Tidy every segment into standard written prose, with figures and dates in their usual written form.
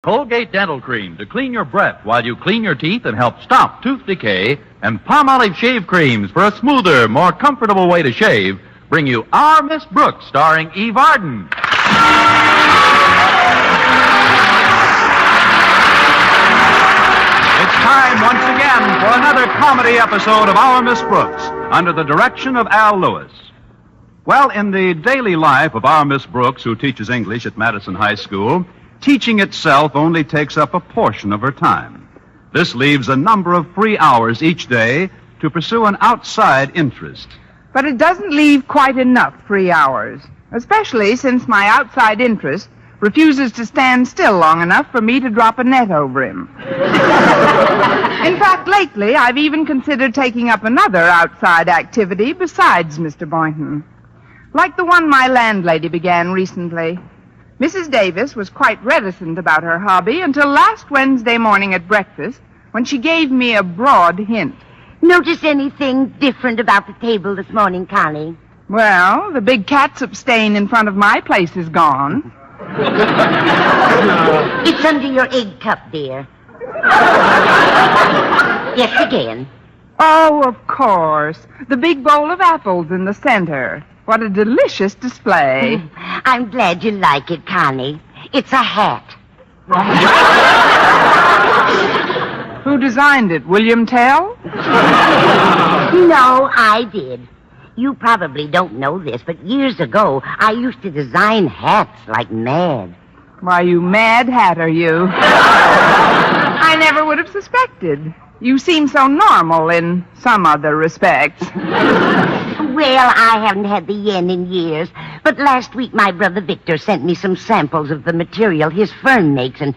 Colgate Dental Cream to clean your breath while you clean your teeth and help stop tooth decay, and Palmolive Shave Creams for a smoother, more comfortable way to shave bring you Our Miss Brooks, starring Eve Arden. It's time once again for another comedy episode of Our Miss Brooks, under the direction of Al Lewis. Well, in the daily life of Our Miss Brooks, who teaches English at Madison High School, teaching itself only takes up a portion of her time. This leaves a number of free hours each day to pursue an outside interest. But it doesn't leave quite enough free hours, especially since my outside interest refuses to stand still long enough for me to drop a net over him. In fact, lately, I've even considered taking up another outside activity besides Mr. Boynton, like the one my landlady began recently. Mrs. Davis was quite reticent about her hobby until last Wednesday morning at breakfast, when she gave me a broad hint. Notice anything different about the table this morning, Connie? Well, the big catsup stain in front of my place is gone. It's under your egg cup, dear. Yes, again. Oh, of course. The big bowl of apples in the center. What a delicious display. I'm glad you like it, Connie. It's a hat. Who designed it? William Tell? No, I did. You probably don't know this, but years ago, I used to design hats like mad. Why, you mad hatter, you. I never would have suspected. You seem so normal in some other respects. Well, I haven't had the yen in years, but last week my brother Victor sent me some samples of the material his firm makes, and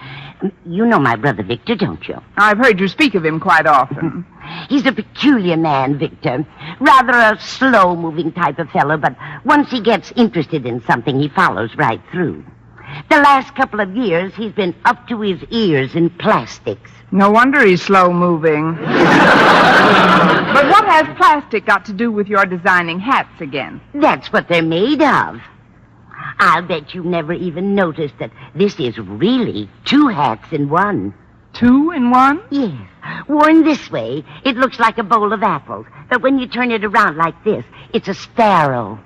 you know my brother Victor, don't you? I've heard you speak of him quite often. He's a peculiar man, Victor. Rather a slow-moving type of fellow, but once he gets interested in something, he follows right through. The last couple of years, he's been up to his ears in plastics. No wonder he's slow-moving. But what has plastic got to do with your designing hats again? That's what they're made of. I'll bet you've never even noticed that this is really 2 hats in one. 2 in one? Yes. Worn this way, it looks like a bowl of apples. But when you turn it around like this, it's a sparrow.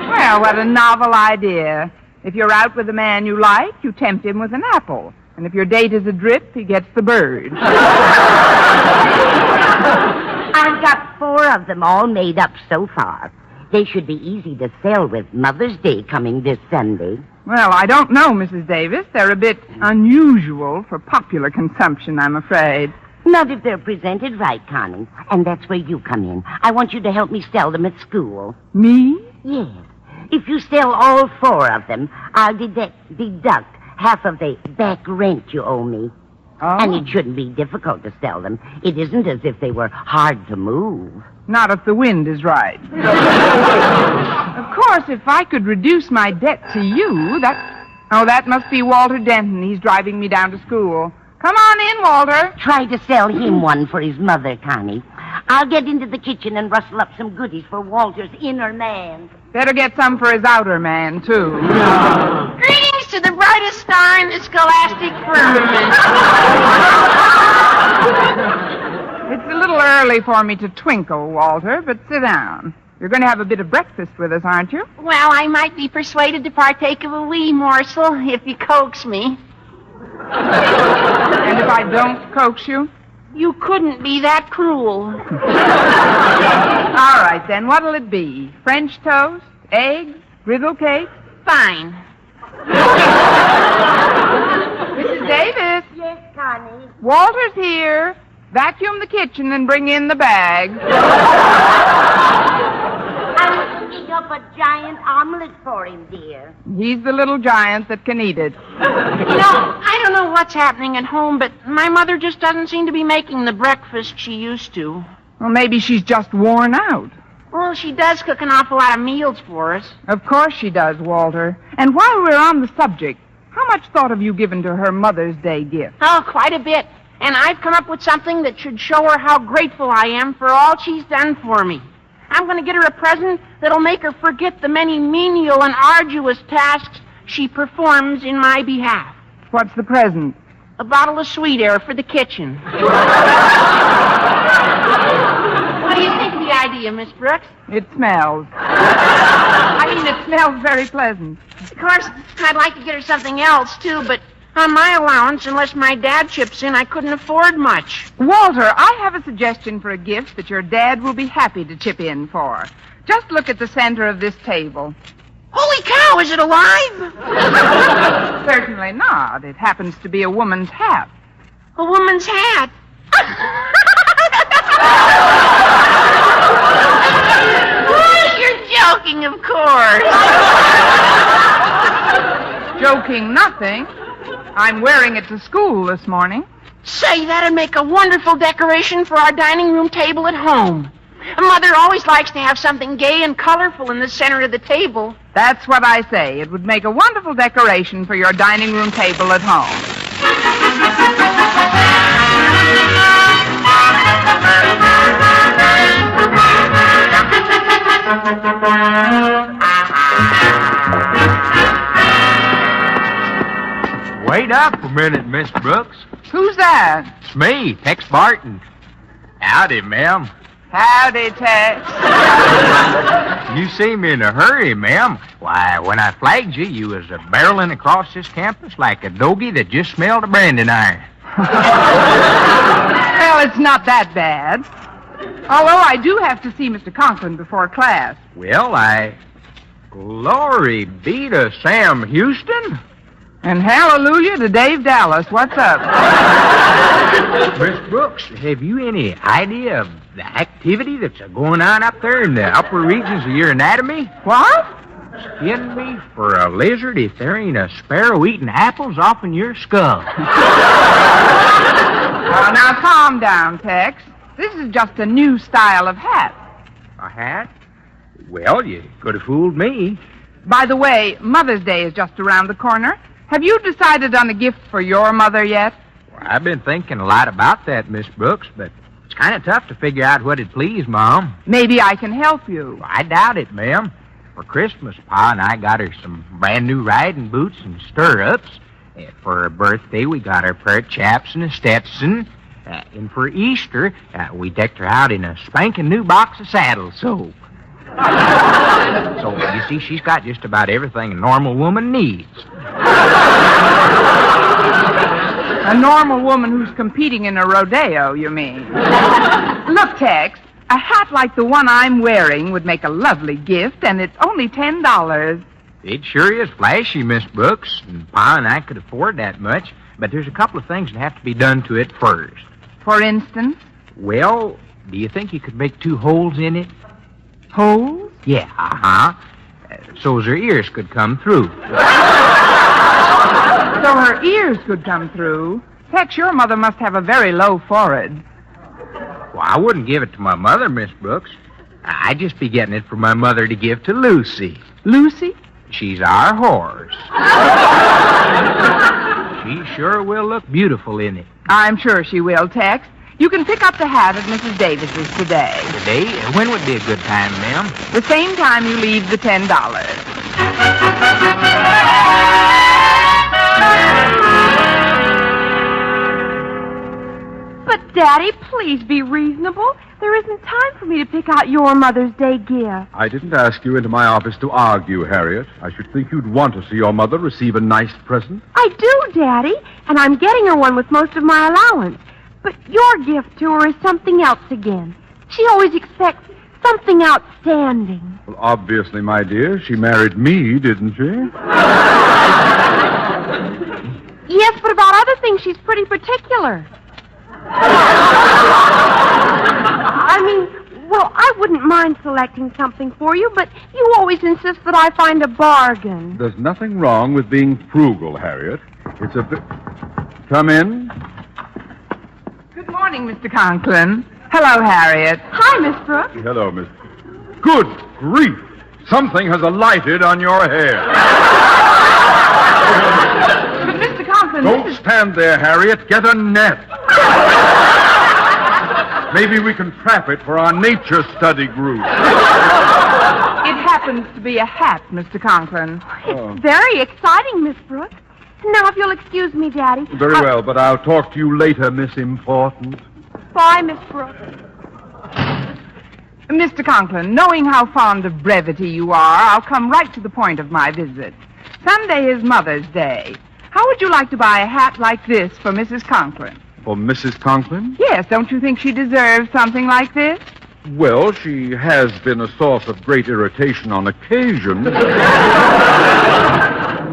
Well, what a novel idea. If you're out with a man you like, you tempt him with an apple. And if your date is a drip, he gets the bird. I've got 4 of them all made up so far. They should be easy to sell with Mother's Day coming this Sunday. Well, I don't know, Mrs. Davis. They're a bit unusual for popular consumption, I'm afraid. Not if they're presented right, Connie. And that's where you come in. I want you to help me sell them at school. Me? Yes. If you sell all 4 of them, I'll deduct half of the back rent you owe me. Oh. And it shouldn't be difficult to sell them. It isn't as if they were hard to move. Not if the wind is right. Of course, if I could reduce my debt to you, that must be Walter Denton. He's driving me down to school. Come on in, Walter. Try to sell him one for his mother, Connie. I'll get into the kitchen and rustle up some goodies for Walter's inner man. Better get some for his outer man, too. Greetings to the brightest star in the scholastic firmament. It's a little early for me to twinkle, Walter, but sit down. You're going to have a bit of breakfast with us, aren't you? Well, I might be persuaded to partake of a wee morsel if you coax me. And if I don't coax you? You couldn't be that cruel. All right, then. What'll it be? French toast? Eggs? Griddle cake? Fine. Mrs. Davis? Yes, Connie? Walter's here. Vacuum the kitchen and bring in the bag. I was cooking up a giant omelet for him, dear. He's the little giant that can eat it. I don't know what's happening at home, but my mother just doesn't seem to be making the breakfast she used to. Well, maybe she's just worn out. Well, she does cook an awful lot of meals for us. Of course she does, Walter. And while we're on the subject, how much thought have you given to her Mother's Day gift? Oh, quite a bit. And I've come up with something that should show her how grateful I am for all she's done for me. I'm going to get her a present that'll make her forget the many menial and arduous tasks she performs in my behalf. What's the present? A bottle of sweet air for the kitchen. What do you think of the idea, Miss Brooks? It smells. It smells very pleasant. Of course, I'd like to get her something else, too, but on my allowance, unless my dad chips in, I couldn't afford much. Walter, I have a suggestion for a gift that your dad will be happy to chip in for. Just look at the center of this table. Holy cow, is it alive? Certainly not. It happens to be a woman's hat. A woman's hat. You're joking, of course. Joking nothing. I'm wearing it to school this morning. Say, that'd make a wonderful decoration for our dining room table at home. Mother always likes to have something gay and colorful in the center of the table. That's what I say. It would make a wonderful decoration for your dining room table at home. Wait up a minute, Miss Brooks. Who's that? It's me, Tex Barton. Howdy, ma'am. Howdy, Tex. You seem in a hurry, ma'am. Why, when I flagged you, you was barreling across this campus like a doggy that just smelled a branding iron. Well, it's not that bad. Although I do have to see Mr. Conklin before class. Well, Glory be to Sam Houston. And hallelujah to Dave Dallas. What's up? Miss Brooks, have you any idea of the activity that's going on up there in the upper regions of your anatomy? What? Skin me for a lizard if there ain't a sparrow eating apples off in your skull. Now calm down, Tex. This is just a new style of hat. A hat? Well, you could have fooled me. By the way, Mother's Day is just around the corner. Have you decided on a gift for your mother yet? Well, I've been thinking a lot about that, Miss Brooks, but it's kind of tough to figure out what'd please Mom. Maybe I can help you. I doubt it, ma'am. For Christmas, Pa and I got her some brand new riding boots and stirrups. For her birthday, we got her a pair of chaps and a Stetson. And for Easter, we decked her out in a spanking new box of saddle soap. So, you see, she's got just about everything a normal woman needs. A normal woman who's competing in a rodeo, you mean? Look, Tex, a hat like the one I'm wearing would make a lovely gift, and it's only $10. It sure is flashy, Miss Brooks, and Pa and I could afford that much, but there's a couple of things that have to be done to it first. For instance? Well, do you think you could make 2 holes in it? Holes? Yeah, so's her ears could come through. So her ears could come through. Tex, your mother must have a very low forehead. Well, I wouldn't give it to my mother, Miss Brooks. I'd just be getting it for my mother to give to Lucy. Lucy? She's our horse. She sure will look beautiful in it. I'm sure she will, Tex. You can pick up the hat at Mrs. Davis's today. Today? When would be a good time, ma'am? The same time you leave the $10. But, Daddy, please be reasonable. There isn't time for me to pick out your Mother's Day gift. I didn't ask you into my office to argue, Harriet. I should think you'd want to see your mother receive a nice present. I do, Daddy, and I'm getting her one with most of my allowance. But your gift to her is something else again. She always expects something outstanding. Well, obviously, my dear, she married me, didn't she? Yes, but about other things, she's pretty particular. I wouldn't mind selecting something for you, but you always insist that I find a bargain. There's nothing wrong with being frugal, Harriet. It's a bit... Come in. Good morning, Mr. Conklin. Hello, Harriet. Hi, Miss Brooks. Hello, Miss... Good grief! Something has alighted on your hair. But, Mr. Conklin... Don't stand there, Harriet. Get a net. Maybe we can trap it for our nature study group. It happens to be a hat, Mr. Conklin. It's very exciting, Miss Brooks. Now, if you'll excuse me, Daddy. Very well, but I'll talk to you later, Miss Important. Bye, Miss Brooks. Mr. Conklin, knowing how fond of brevity you are, I'll come right to the point of my visit. Sunday is Mother's Day. How would you like to buy a hat like this for Mrs. Conklin? For Mrs. Conklin? Yes, don't you think she deserves something like this? Well, she has been a source of great irritation on occasion.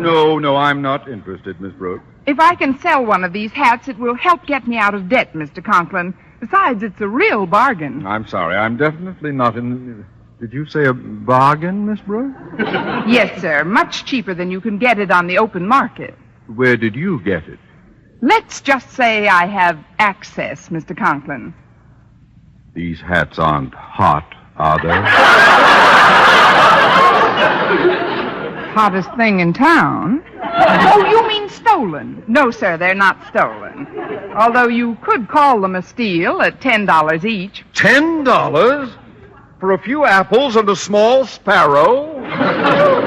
No, I'm not interested, Miss Brooks. If I can sell one of these hats, it will help get me out of debt, Mr. Conklin. Besides, it's a real bargain. I'm sorry, I'm definitely not in... Did you say a bargain, Miss Brooks? Yes, sir. Much cheaper than you can get it on the open market. Where did you get it? Let's just say I have access, Mr. Conklin. These hats aren't hot, are they? Hottest thing in town? Oh, you mean stolen? No, sir, they're not stolen. Although you could call them a steal at $10 each. $10? For a few apples and a small sparrow?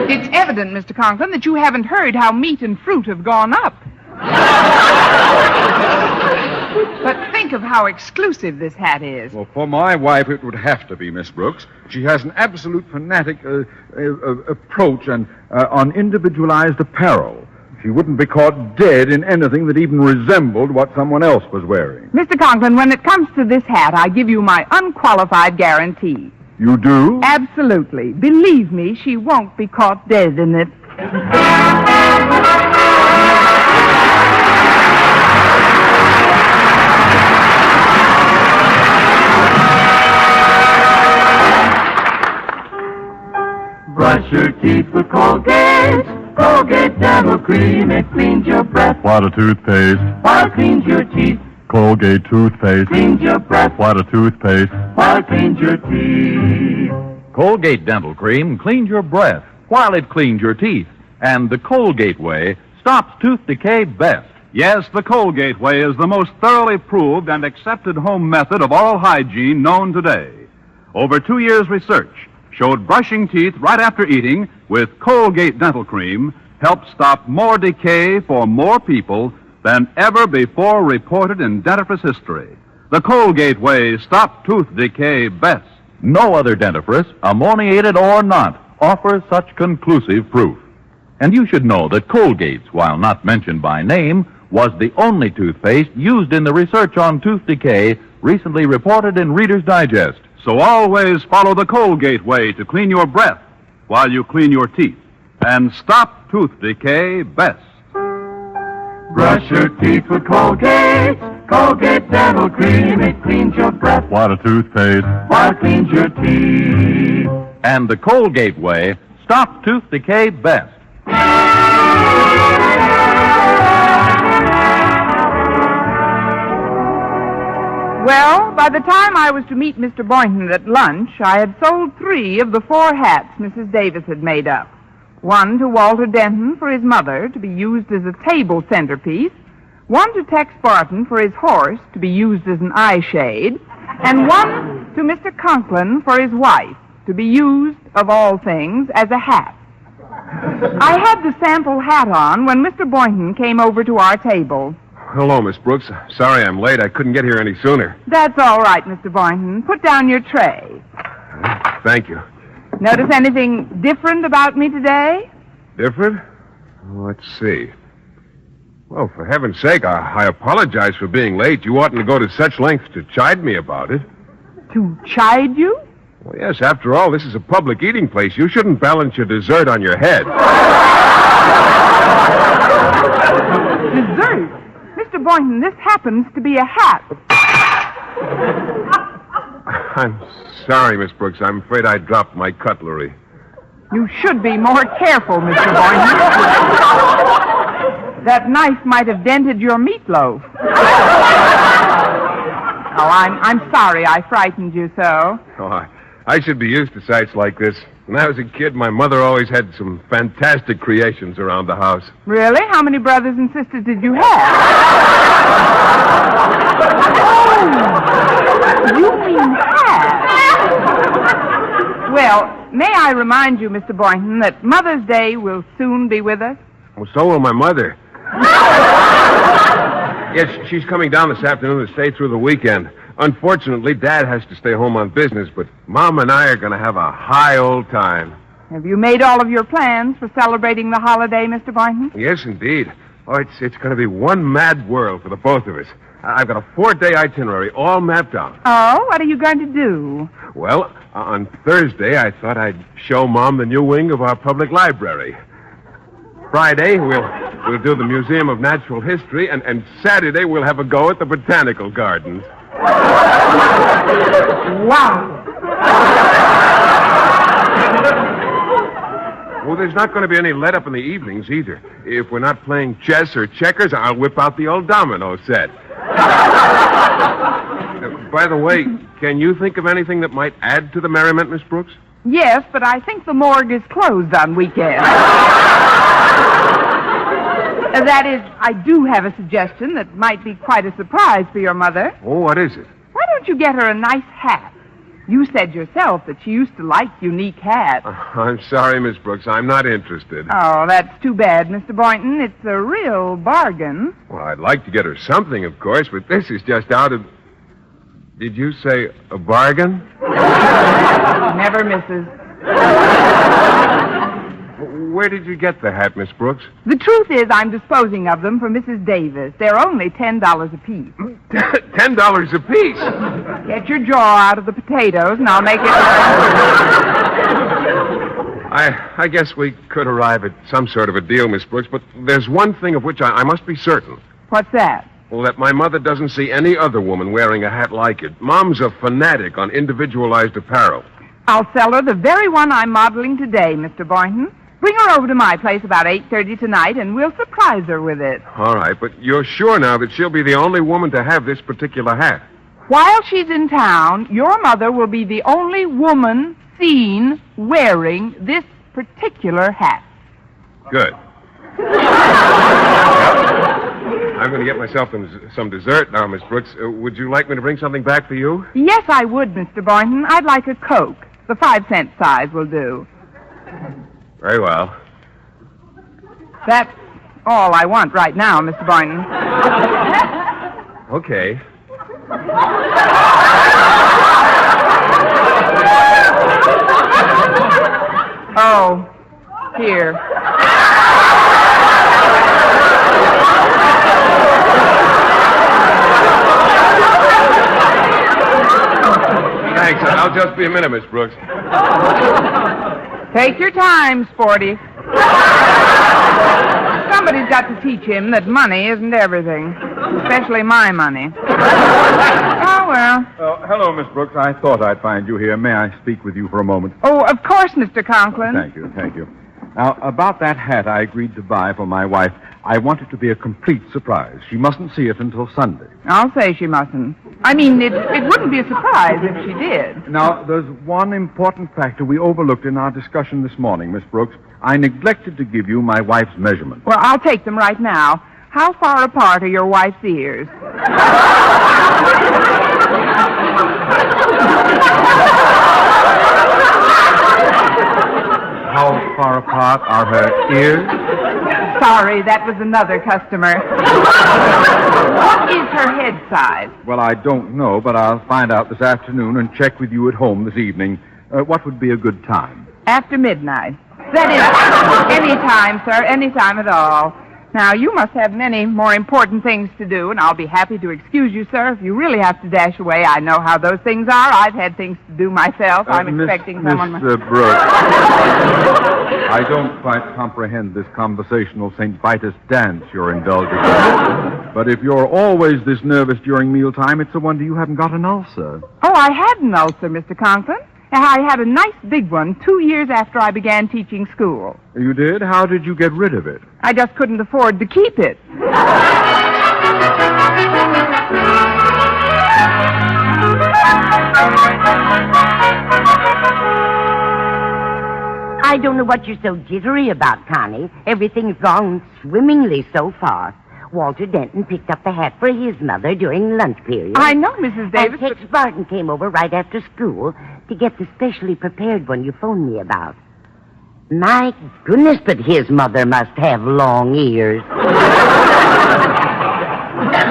It's evident, Mr. Conklin, that you haven't heard how meat and fruit have gone up. But think of how exclusive this hat is. Well, for my wife, it would have to be, Miss Brooks. She has an absolute fanatic approach on individualized apparel. She wouldn't be caught dead in anything that even resembled what someone else was wearing. Mr. Conklin, when it comes to this hat, I give you my unqualified guarantee. You do? Absolutely. Believe me, she won't be caught dead in it. Brush your teeth with Colgate. Colgate Dental Cream. It cleans your breath. What a toothpaste. While it cleans your teeth. Colgate toothpaste. Cleans your breath. What a toothpaste. While it cleans your teeth. Colgate Dental Cream cleans your breath while it cleans your teeth. And the Colgate way stops tooth decay best. Yes, the Colgate way is the most thoroughly proved and accepted home method of oral hygiene known today. Over 2 years' research showed brushing teeth right after eating with Colgate Dental Cream helped stop more decay for more people than ever before reported in dentifrice history. The Colgate way stopped tooth decay best. No other dentifrice, ammoniated or not, offers such conclusive proof. And you should know that Colgate's, while not mentioned by name, was the only toothpaste used in the research on tooth decay recently reported in Reader's Digest. So always follow the Colgate way to clean your breath while you clean your teeth and stop tooth decay best. Brush your teeth with Colgate. Colgate Dental Cream. It cleans your breath. What a toothpaste. While it cleans your teeth. And the Colgate way stops tooth decay best. Well, by the time I was to meet Mr. Boynton at lunch, I had sold 3 of the 4 hats Mrs. Davis had made up. One to Walter Denton for his mother, to be used as a table centerpiece. One to Tex Barton for his horse, to be used as an eye shade. And one to Mr. Conklin for his wife, to be used, of all things, as a hat. I had the sample hat on when Mr. Boynton came over to our table. Hello, Miss Brooks. Sorry I'm late. I couldn't get here any sooner. That's all right, Mr. Boynton. Put down your tray. Thank you. Notice anything different about me today? Different? Let's see. Well, for heaven's sake, I apologize for being late. You oughtn't to go to such lengths to chide me about it. To chide you? Well, yes, after all, this is a public eating place. You shouldn't balance your dessert on your head. Dessert? Mr. Boynton, this happens to be a hat. I'm sorry, Miss Brooks. I'm afraid I dropped my cutlery. You should be more careful, Mr. Boynton. That knife might have dented your meatloaf. Oh, I'm sorry I frightened you so. Oh, I should be used to sights like this. When I was a kid, my mother always had some fantastic creations around the house. Really? How many brothers and sisters did you have? Oh, you mean half. Well, may I remind you, Mr. Boynton, that Mother's Day will soon be with us? Well, so will my mother. Yes, she's coming down this afternoon to stay through the weekend. Unfortunately, Dad has to stay home on business, but Mom and I are going to have a high old time. Have you made all of your plans for celebrating the holiday, Mr. Boynton? Yes, indeed. Oh, it's going to be one mad whirl for the both of us. I've got a 4-day itinerary all mapped out. Oh, what are you going to do? Well, on Thursday, I thought I'd show Mom the new wing of our public library. Friday, we'll do the Museum of Natural History, and Saturday, we'll have a go at the Botanical Gardens. Wow. Well, there's not going to be any let-up in the evenings, either. If we're not playing chess or checkers, I'll whip out the old domino set. By the way, can you think of anything that might add to the merriment, Miss Brooks? Yes, but I think the morgue is closed on weekends. That is, I do have a suggestion that might be quite a surprise for your mother. Oh, what is it? Why don't you get her a nice hat? You said yourself that she used to like unique hats. I'm sorry, Miss Brooks. I'm not interested. Oh, that's too bad, Mr. Boynton. It's a real bargain. Well, I'd like to get her something, of course, but this is just out of... Did you say a bargain? Never misses. Where did you get the hat, Miss Brooks? The truth is, I'm disposing of them for Mrs. Davis. They're only $10 apiece. $10 apiece? Get your jaw out of the potatoes, and I'll make it... I guess we could arrive at some sort of a deal, Miss Brooks, but there's one thing of which I must be certain. What's that? Well, that my mother doesn't see any other woman wearing a hat like it. Mom's a fanatic on individualized apparel. I'll sell her the very one I'm modeling today, Mr. Boynton. Bring her over to my place about 8:30 tonight, and we'll surprise her with it. All right, but you're sure now that she'll be the only woman to have this particular hat? While she's in town, your mother will be the only woman seen wearing this particular hat. Good. I'm going to get myself some dessert now, Miss Brooks. Would you like me to bring something back for you? Yes, I would, Mr. Boynton. I'd like a Coke. The 5-cent size will do. Very well. That's all I want right now, Mr. Boynton. Okay. Oh, here. Thanks. I'll just be a minute, Miss Brooks. Take your time, Sporty. Somebody's got to teach him that money isn't everything, especially my money. Oh, well. Hello, Miss Brooks. I thought I'd find you here. May I speak with you for a moment? Oh, of course, Mr. Conklin. Thank you. Now, about that hat I agreed to buy for my wife, I want it to be a complete surprise. She mustn't see it until Sunday. I'll say she mustn't. I mean, it wouldn't be a surprise if she did. Now, there's one important factor we overlooked in our discussion this morning, Miss Brooks. I neglected to give you my wife's measurements. Well, I'll take them right now. How far apart are your wife's ears? How far apart are her ears? Sorry, that was another customer. What is her head size? Well, I don't know, but I'll find out this afternoon and check with you at home this evening. What would be a good time? After midnight. That is, any time, sir, any time at all. Now, you must have many more important things to do, and I'll be happy to excuse you, sir, if you really have to dash away. I know how those things are. I've had things to do myself. I'm expecting someone... Miss Brooks, I don't quite comprehend this conversational St. Vitus dance you're indulging in. But if you're always this nervous during mealtime, it's a wonder you haven't got an ulcer. Oh, I had an ulcer, Mr. Conklin. I had a nice big one 2 years after I began teaching school. You did? How did you get rid of it? I just couldn't afford to keep it. I don't know what you're so jittery about, Connie. Everything's gone swimmingly so far. Walter Denton picked up the hat for his mother during lunch period. I know, Mrs. Davis. And Tex Barton came over right after school. to get the specially prepared one you phoned me about. My goodness, but his mother must have long ears.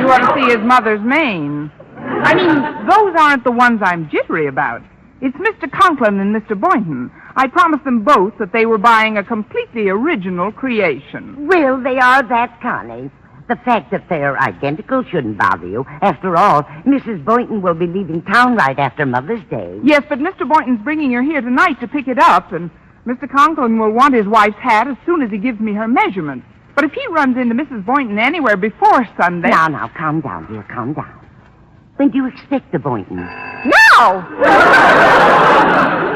You ought to see his mother's mane. I mean, those aren't the ones I'm jittery about. It's Mr. Conklin and Mr. Boynton. I promised them both that they were buying a completely original creation. Well, they are that, Connie. The fact that they're identical shouldn't bother you. After all, Mrs. Boynton will be leaving town right after Mother's Day. Yes, but Mr. Boynton's bringing her here tonight to pick it up, and Mr. Conklin will want his wife's hat as soon as he gives me her measurements. But if he runs into Mrs. Boynton anywhere before Sunday... Now, calm down, dear, calm down. When do you expect the Boyntons? Now!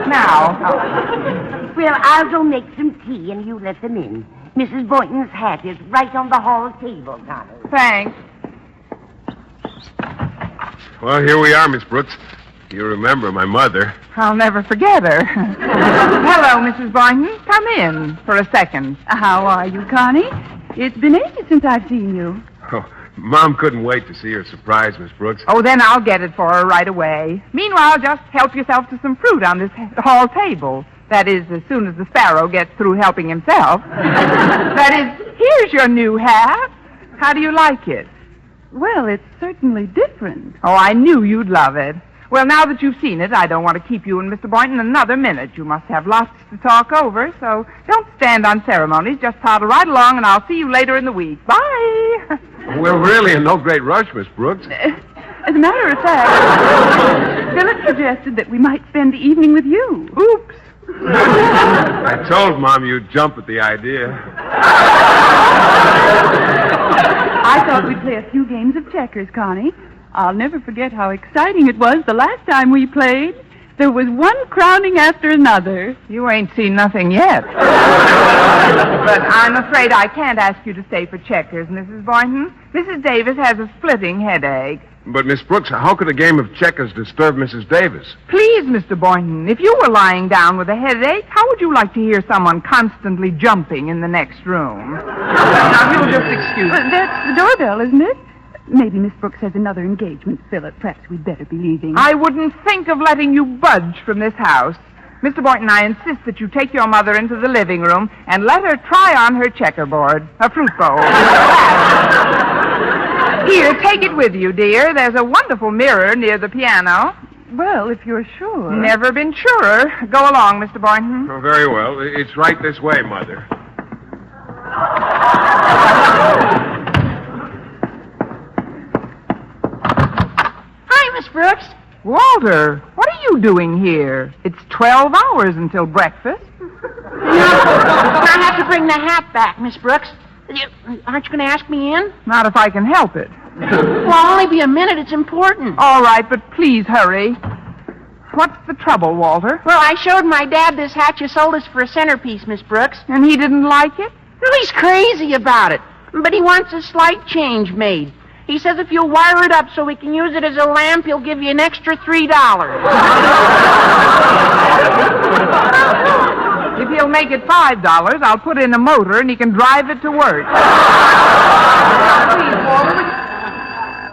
Now. Well, I'll go make some tea and you let them in. Mrs. Boynton's hat is right on the hall table, Connie. Thanks. Well, here we are, Miss Brooks. You remember my mother. I'll never forget her. Hello, Mrs. Boynton. Come in for a second. How are you, Connie? It's been ages since I've seen you. Oh, Mom couldn't wait to see her surprise, Miss Brooks. Oh, then I'll get it for her right away. Meanwhile, just help yourself to some fruit on this hall table. That is, as soon as the sparrow gets through helping himself. That is, here's your new hat. How do you like it? Well, it's certainly different. Oh, I knew you'd love it. Well, now that you've seen it, I don't want to keep you and Mr. Boynton another minute. You must have lots to talk over, so don't stand on ceremonies. Just toddle right along, and I'll see you later in the week. Bye. We're really in no great rush, Miss Brooks. As a matter of fact, Philip suggested that we might spend the evening with you. Oops. I told Mom you'd jump at the idea. I thought we'd play a few games of checkers, Connie. I'll never forget how exciting it was the last time we played. There was one crowning after another. You ain't seen nothing yet. But I'm afraid I can't ask you to stay for checkers, Mrs. Boynton. Mrs. Davis has a splitting headache. But, Miss Brooks, how could a game of checkers disturb Mrs. Davis? Please, Mr. Boynton, if you were lying down with a headache, how would you like to hear someone constantly jumping in the next room? Now, you'll just excuse me. That's the doorbell, isn't it? Maybe Miss Brooks has another engagement, Philip. Perhaps we'd better be leaving. I wouldn't think of letting you budge from this house. Mr. Boynton, I insist that you take your mother into the living room and let her try on her checkerboard, a fruit bowl. Here, take it with you, dear. There's a wonderful mirror near the piano. Well, if you're sure. Never been surer. Go along, Mr. Boynton. Oh, very well. It's right this way, Mother. Hi, Miss Brooks. Walter, what are you doing here? It's 12 hours until breakfast. I have to bring the hat back, Miss Brooks. Aren't you going to ask me in? Not if I can help it. Well, I'll only be a minute. It's important. All right, but please hurry. What's the trouble, Walter? Well, I showed my dad this hat you sold us for a centerpiece, Miss Brooks. And he didn't like it? Well, he's crazy about it. But he wants a slight change made. He says if you'll wire it up so we can use it as a lamp, he'll give you an extra $3. If he'll make it $5, I'll put in a motor and he can drive it to work. Please, Walter,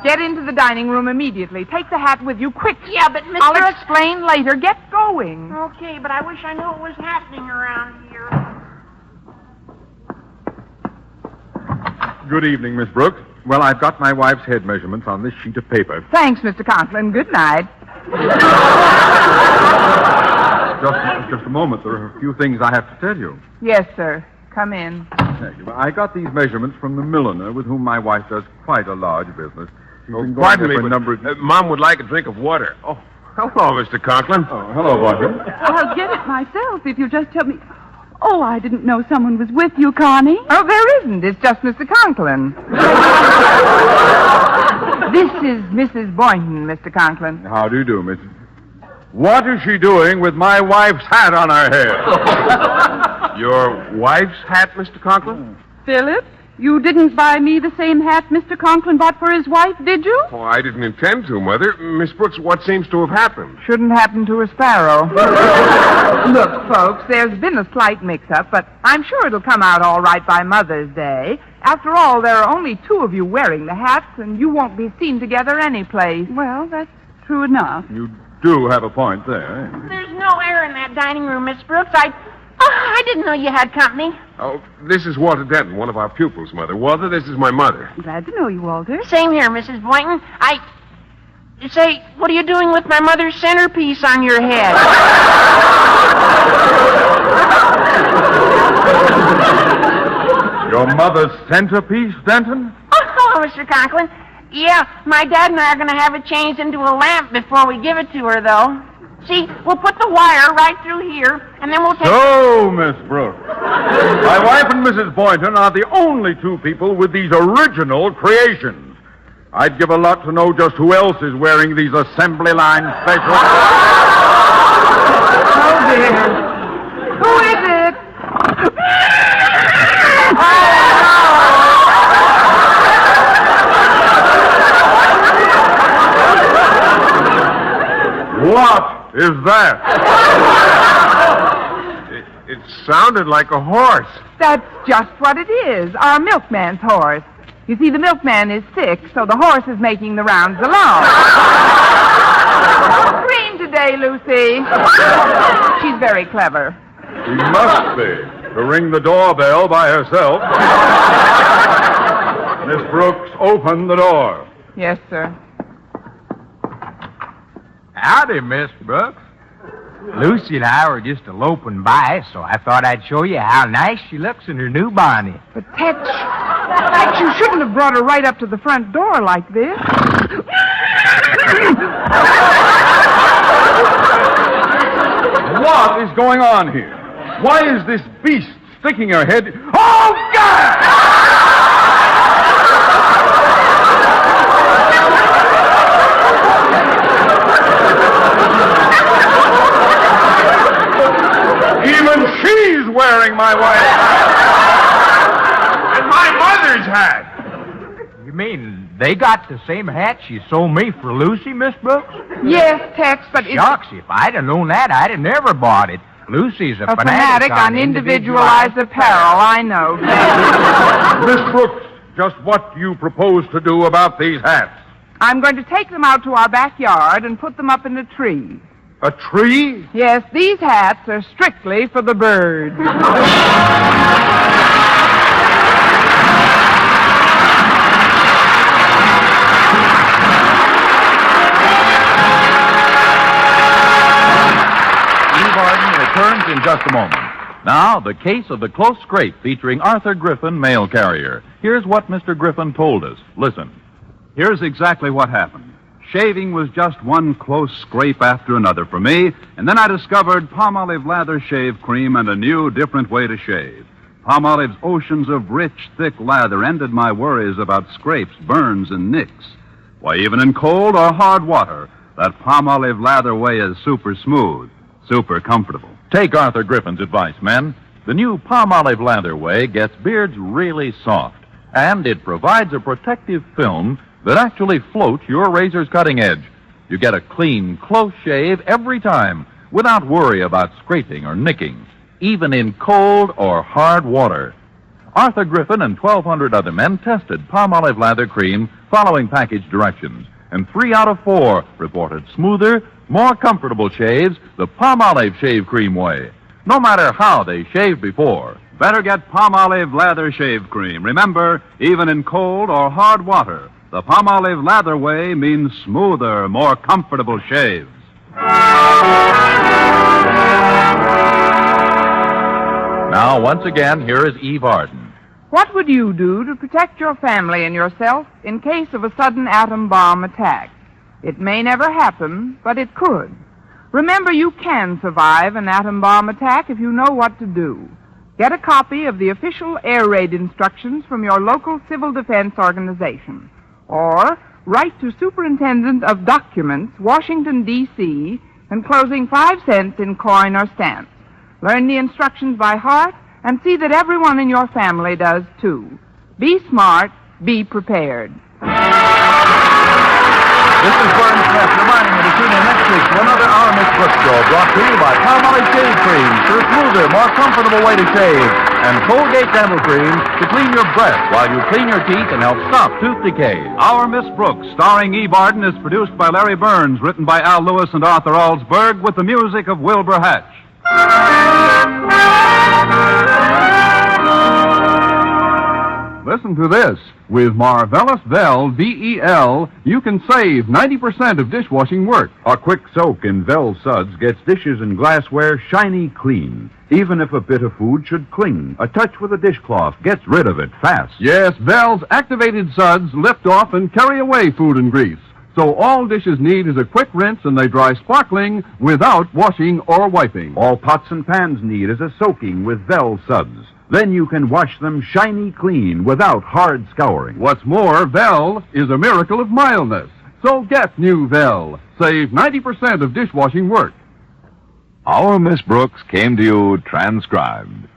get into the dining room immediately. Take the hat with you, quick. Yeah, but Miss I'll Brooks... explain later. Get going. Okay, but I wish I knew what was happening around here. Good evening, Miss Brooks. Well, I've got my wife's head measurements on this sheet of paper. Thanks, Mr. Conklin. Good night. Just a moment. There are a few things I have to tell you. Yes, sir. Come in. Thank you. I got these measurements from the milliner with whom my wife does quite a large business. She's been going Pardon there me, for a number of... Mom would like a drink of water. Oh, hello, Mr. Conklin. Oh, hello, Walter. I'll get it myself if you'll just tell me. Oh, I didn't know someone was with you, Connie. Oh, there isn't. It's just Mr. Conklin. This is Mrs. Boynton, Mr. Conklin. How do you do, Mrs. What is she doing with my wife's hat on her head? Your wife's hat, Mr. Conklin? Philip, you didn't buy me the same hat Mr. Conklin bought for his wife, did you? Oh, I didn't intend to, Mother. Miss Brooks, what seems to have happened? Shouldn't happen to a sparrow. Look, folks, there's been a slight mix-up, but I'm sure it'll come out all right by Mother's Day. After all, there are only two of you wearing the hats, and you won't be seen together anyplace. Well, that's true enough. You do have a point there. There's no air in that dining room, Miss Brooks. I didn't know you had company. Oh, this is Walter Denton, one of our pupils, Mother. Walter, this is my mother. Glad to know you, Walter. Same here, Mrs. Boynton. Say, what are you doing with my mother's centerpiece on your head? Your mother's centerpiece, Denton? Oh, hello, Mr. Conklin. Yeah, my dad and I are going to have it changed into a lamp before we give it to her, though. See, we'll put the wire right through here, and then we'll take... So, Miss Brooks, my wife and Mrs. Boynton are the only two people with these original creations. I'd give a lot to know just who else is wearing these assembly line specials. Oh, dear. Who is it? What is that? It sounded like a horse. That's just what it is, our milkman's horse. You see, the milkman is sick, so the horse is making the rounds alone. Green today, Lucy. She's very clever. She must be, to ring the doorbell by herself. Miss Brooks, open the door. Yes, sir. Howdy, Miss Brooks. Lucy and I were just eloping by, so I thought I'd show you how nice she looks in her new bonnet. But, Tex, you shouldn't have brought her right up to the front door like this. What is going on here? Why is this beast sticking her head... Oh, God! Even she's wearing my wife's hat. And my mother's hat. You mean they got the same hat she sold me for Lucy, Miss Brooks? Yes, Tex, but it's... Shucks, if I'd have known that, I'd have never bought it. Lucy's a fanatic on individualized apparel, I know. Miss Brooks, just what do you propose to do about these hats? I'm going to take them out to our backyard and put them up in a tree. A tree? Yes, these hats are strictly for the birds. Eve Arden returns in just a moment. Now, the case of the close scrape featuring Arthur Griffin, mail carrier. Here's what Mr. Griffin told us. Listen. Here's exactly what happened. Shaving was just one close scrape after another for me, and then I discovered Palmolive lather shave cream and a new, different way to shave. Palmolive's oceans of rich, thick lather ended my worries about scrapes, burns, and nicks. Why, even in cold or hard water, that Palmolive lather way is super smooth, super comfortable. Take Arthur Griffin's advice, men. The new Palmolive lather way gets beards really soft, and it provides a protective film that actually floats your razor's cutting edge. You get a clean, close shave every time without worry about scraping or nicking, even in cold or hard water. Arthur Griffin and 1,200 other men tested Palmolive lather cream following package directions, and 3 out of 4 reported smoother, more comfortable shaves the Palmolive shave cream way, no matter how they shaved before. Better get Palmolive lather shave cream. Remember, even in cold or hard water, the Palmolive lather way means smoother, more comfortable shaves. Now, once again, here is Eve Arden. What would you do to protect your family and yourself in case of a sudden atom bomb attack? It may never happen, but it could. Remember, you can survive an atom bomb attack if you know what to do. Get a copy of the official air raid instructions from your local civil defense organization. Or write to Superintendent of Documents, Washington, D.C., enclosing 5 cents in coin or stamps. Learn the instructions by heart and see that everyone in your family does, too. Be smart, be prepared. This is Vern Smith reminding you to tune in next week to another Our Miss Brooks show brought to you by Palmolive Shave Cream, for a smoother, more comfortable way to shave, and Colgate Dental Cream to clean your breath while you clean your teeth and help stop tooth decay. Our Miss Brooks, starring Eve Arden, is produced by Larry Burns, written by Al Lewis and Arthur Alsberg, with the music of Wilbur Hatch. Listen to this. With Marvelous Vel, V-E-L, you can save 90% of dishwashing work. A quick soak in Vel Suds gets dishes and glassware shiny clean. Even if a bit of food should cling, a touch with a dishcloth gets rid of it fast. Yes, Vel's activated suds lift off and carry away food and grease. So all dishes need is a quick rinse and they dry sparkling without washing or wiping. All pots and pans need is a soaking with Vel Suds. Then you can wash them shiny clean without hard scouring. What's more, Vel is a miracle of mildness. So get new Vel. Save 90% of dishwashing work. Our Miss Brooks came to you transcribed.